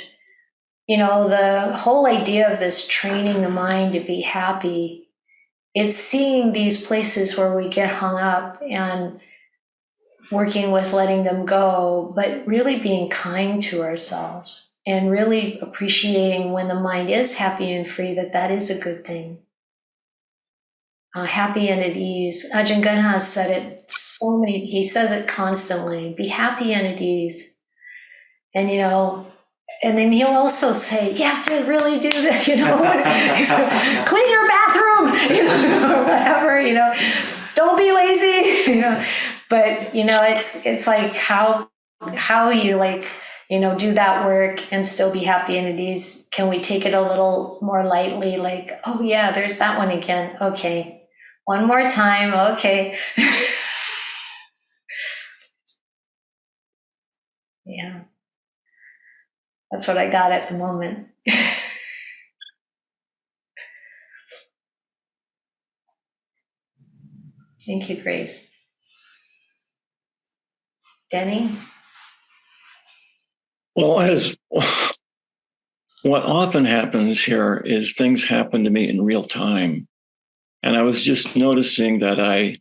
the whole idea of this training the mind to be happy, it's seeing these places where we get hung up and working with letting them go, but really being kind to ourselves and really appreciating when the mind is happy and free, that is a good thing. Happy and at ease. Ajahn Gun has said it he says it constantly, be happy and at ease. And, and then he'll also say, you have to really do this, clean your bathroom, or whatever, don't be lazy, but, it's like how you do that work and still be happy and at ease. Can we take it a little more lightly? Like, oh yeah, there's that one again. Okay. One more time. Okay. Yeah. That's what I got at the moment. Thank you, Grace. Denny? Well, as what often happens here is things happen to me in real time. And I was just noticing that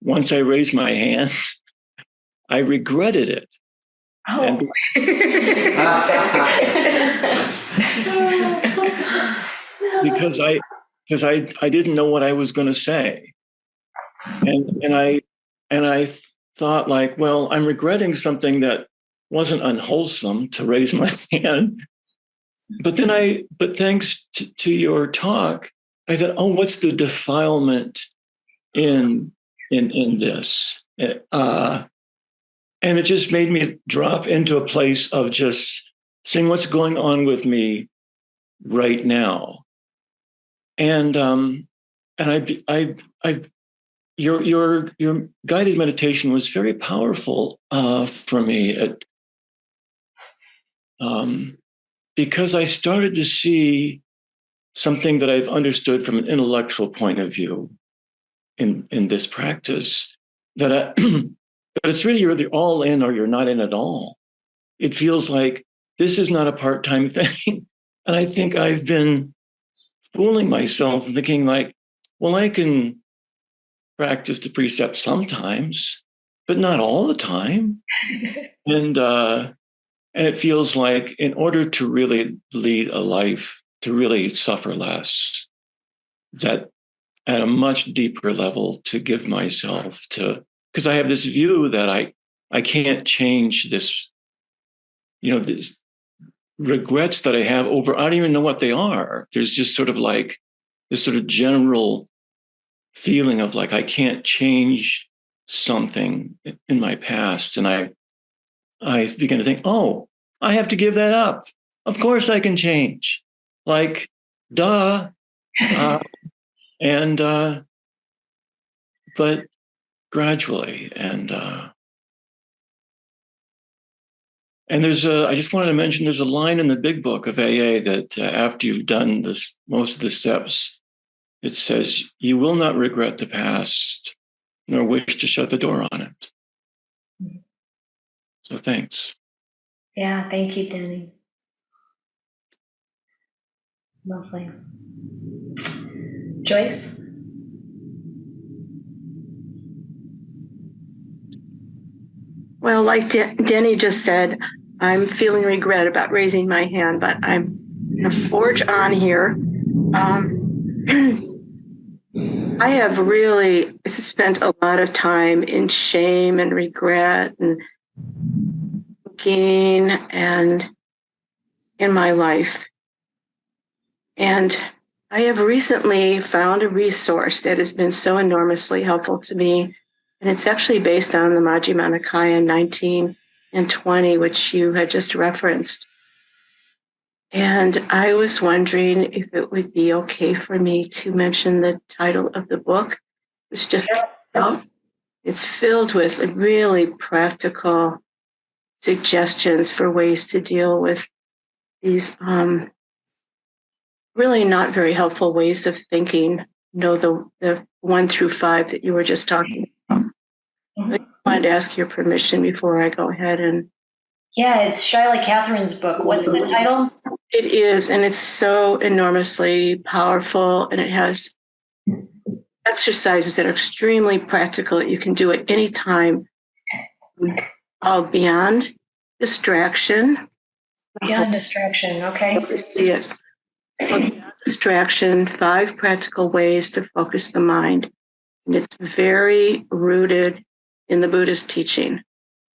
once I raised my hand, I regretted it. Oh. because I didn't know what I was going to say, and I thought, like, well, I'm regretting something that wasn't unwholesome to raise my hand. But thanks to your talk, I thought, oh, what's the defilement in this? And it just made me drop into a place of just seeing what's going on with me right now. And your guided meditation was very powerful for me. Because I started to see something that I've understood from an intellectual point of view in this practice, that that it's really you're either all in or you're not in at all. It feels like this is not a part-time thing. And I think I've been fooling myself thinking like, well, I can practice the precept sometimes, but not all the time. And it feels like in order to really lead a life, to really suffer less, that at a much deeper level to give myself to, because I have this view that I can't change this, these regrets that I have over, I don't even know what they are. There's just sort of like this sort of general feeling of like, I can't change something in my past. And I began to think, oh, I have to give that up. Of course I can change. Like, duh. But gradually. And there's I just wanted to mention, there's a line in the big book of AA that after you've done most of the steps, it says, you will not regret the past, nor wish to shut the door on it. So thanks. Yeah, thank you, Denny. Lovely. Joyce? Well, like Denny just said, I'm feeling regret about raising my hand, but I'm going to forge on here. I have really spent a lot of time in shame and regret and gain and in my life. And I have recently found a resource that has been so enormously helpful to me. And it's actually based on the Majjhima Nikaya 19 and 20, which you had just referenced. And I was wondering if it would be okay for me to mention the title of the book. It's just out. It's filled with really practical suggestions for ways to deal with these really not very helpful ways of thinking. The 1 through 5 that you were just talking about. I wanted to ask your permission before I go ahead and. Yeah, it's Shyla Catherine's book. What's the title? It is, and it's so enormously powerful, and it has exercises that are extremely practical that you can do at any time, called Beyond Distraction. Beyond Distraction, okay. You see it. Beyond Distraction, 5 practical ways to focus the mind. And it's very rooted in the Buddhist teaching.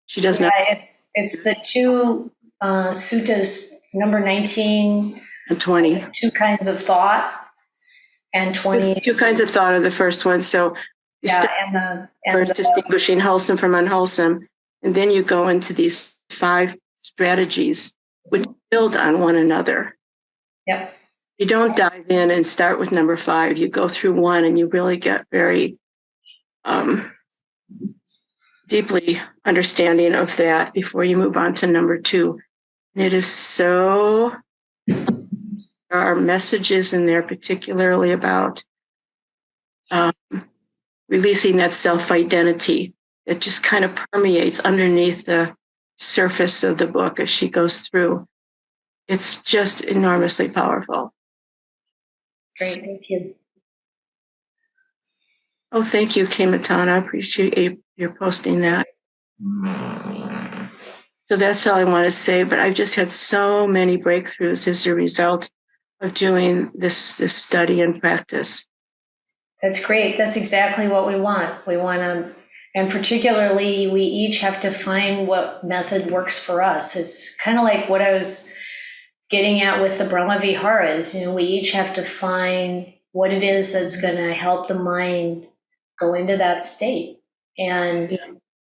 She does not. It's the 2 suttas, number 19 and 20. 2 kinds of thought, and 20. 2 kinds of thought are the first one. So you start first distinguishing wholesome from unwholesome, and then you go into these 5 strategies which build on one another. Yep. You don't dive in and start with number 5. You go through 1 and you really get very deeply understanding of that before you move on to number 2. And it is so, there are messages in there particularly about releasing that self-identity that just kind of permeates underneath the surface of the book as she goes through. It's just enormously powerful. Great, thank you. Oh, thank you, Kematana. I appreciate your posting that. So that's all I want to say, but I've just had so many breakthroughs as a result of doing this study and practice. That's great. That's exactly what we want. We want to, and particularly, we each have to find what method works for us. It's kind of like what I was getting at with the Brahma Viharas. We each have to find what it is that's going to help the mind go into that state. And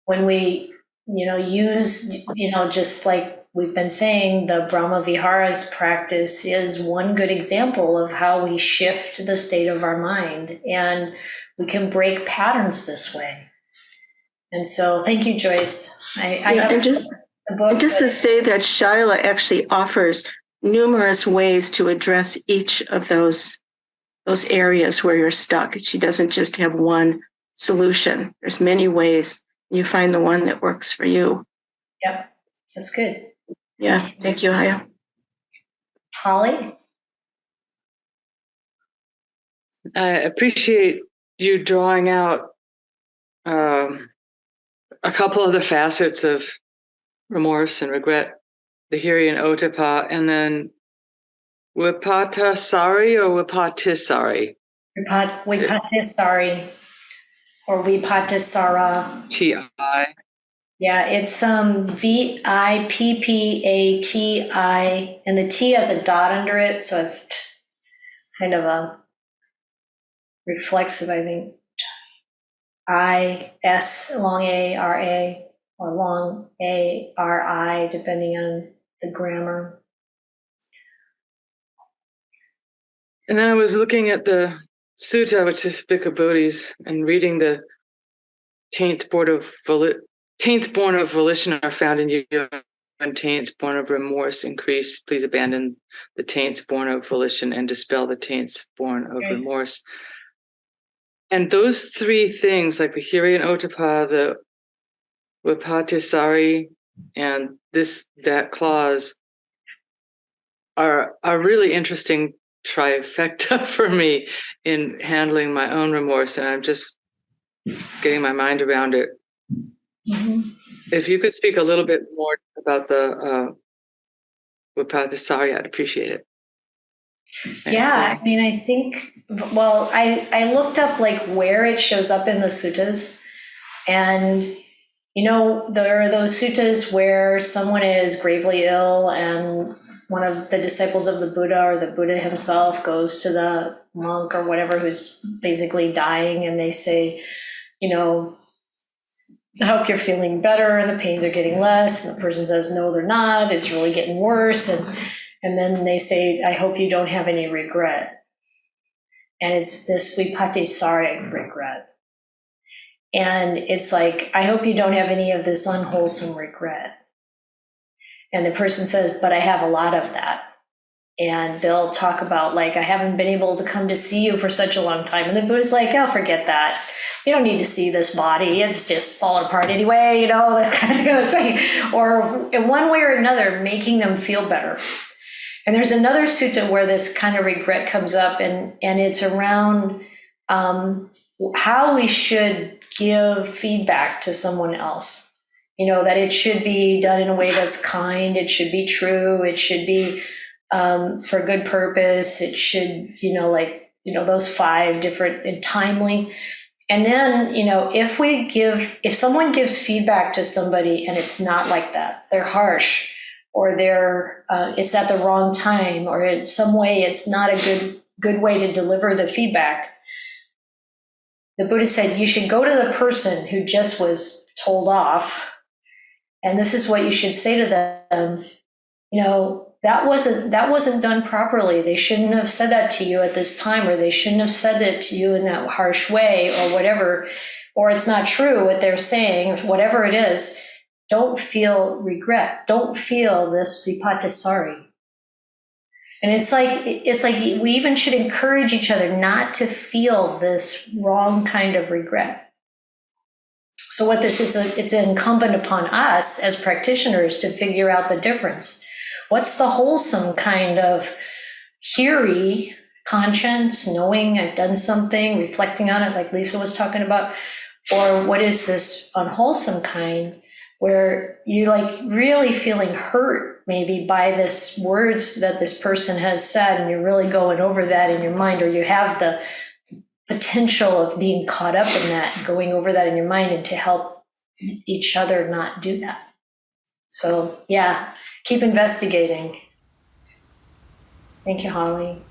when we, use, just like we've been saying, the Brahma Viharas practice is one good example of how we shift the state of our mind, and we can break patterns this way. And so, thank you, Joyce. I have and just a book. Just to say that Shaila actually offers numerous ways to address each of those areas where you're stuck. She doesn't just have one solution. There's many ways. You find the one that works for you. Yep, that's good. Yeah, thank you, Aya. Holly? I appreciate you drawing out a couple of the facets of remorse and regret, the hiri and otapa, and then vipatasari or vipatisari? Vipatisari or vipatisara. T-I. Yeah, it's Vippati, and the T has a dot under it, so it's kind of a reflexive, I think. I-S, long A-R-A, or long A-R-I, depending on the grammar. And then I was looking at the sutta, which is Bhikkhu Bodhis, and reading the taints born of volition are found in you, and taints born of remorse increase. Please abandon the taints born of volition and dispel the taints born of remorse. And those three things, like the hiri and otapa, the vipatisari, and that clause, are really interesting trifecta for me in handling my own remorse, and I'm just getting my mind around it. Mm-hmm. If you could speak a little bit more about the vipatisari, I'd appreciate it. Yeah, I mean, I think, well, I looked up like where it shows up in the suttas, and there are those suttas where someone is gravely ill and one of the disciples of the Buddha or the Buddha himself goes to the monk or whatever who's basically dying, and they say, I hope you're feeling better and the pains are getting less. And the person says, no, they're not. It's really getting worse. And then they say, I hope you don't have any regret. And it's this vipatisari regret. And it's like, I hope you don't have any of this unwholesome regret. And the person says, but I have a lot of that. And they'll talk about, like, I haven't been able to come to see you for such a long time. And the Buddha's like, oh, forget that. You don't need to see this body. It's just falling apart anyway, that kind of thing. Or in one way or another, making them feel better. And there's another sutta where this kind of regret comes up, and it's around how we should give feedback to someone else. That it should be done in a way that's kind, it should be true, it should be for good purpose, it should, those 5 different and timely. And then, if someone gives feedback to somebody and it's not like that, they're harsh, or it's at the wrong time, or in some way it's not a good way to deliver the feedback. The Buddha said you should go to the person who just was told off, and this is what you should say to them. That wasn't done properly. They shouldn't have said that to you at this time, or they shouldn't have said it to you in that harsh way, or whatever, or it's not true what they're saying, whatever it is. Don't feel regret. Don't feel this vipatisari. And it's like we even should encourage each other not to feel this wrong kind of regret. So what this is, it's incumbent upon us as practitioners to figure out the difference. What's the wholesome kind of hiri, conscience, knowing I've done something, reflecting on it like Lisa was talking about? Or what is this unwholesome kind where you're like really feeling hurt hurt maybe by this words that this person has said, and you're really going over that in your mind, or you have the potential of being caught up in that, going over that in your mind, and to help each other not do that. So yeah, keep investigating. Thank you, Holly.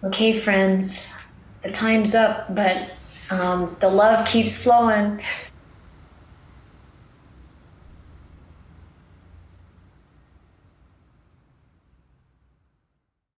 Okay, friends, the time's up, but the love keeps flowing.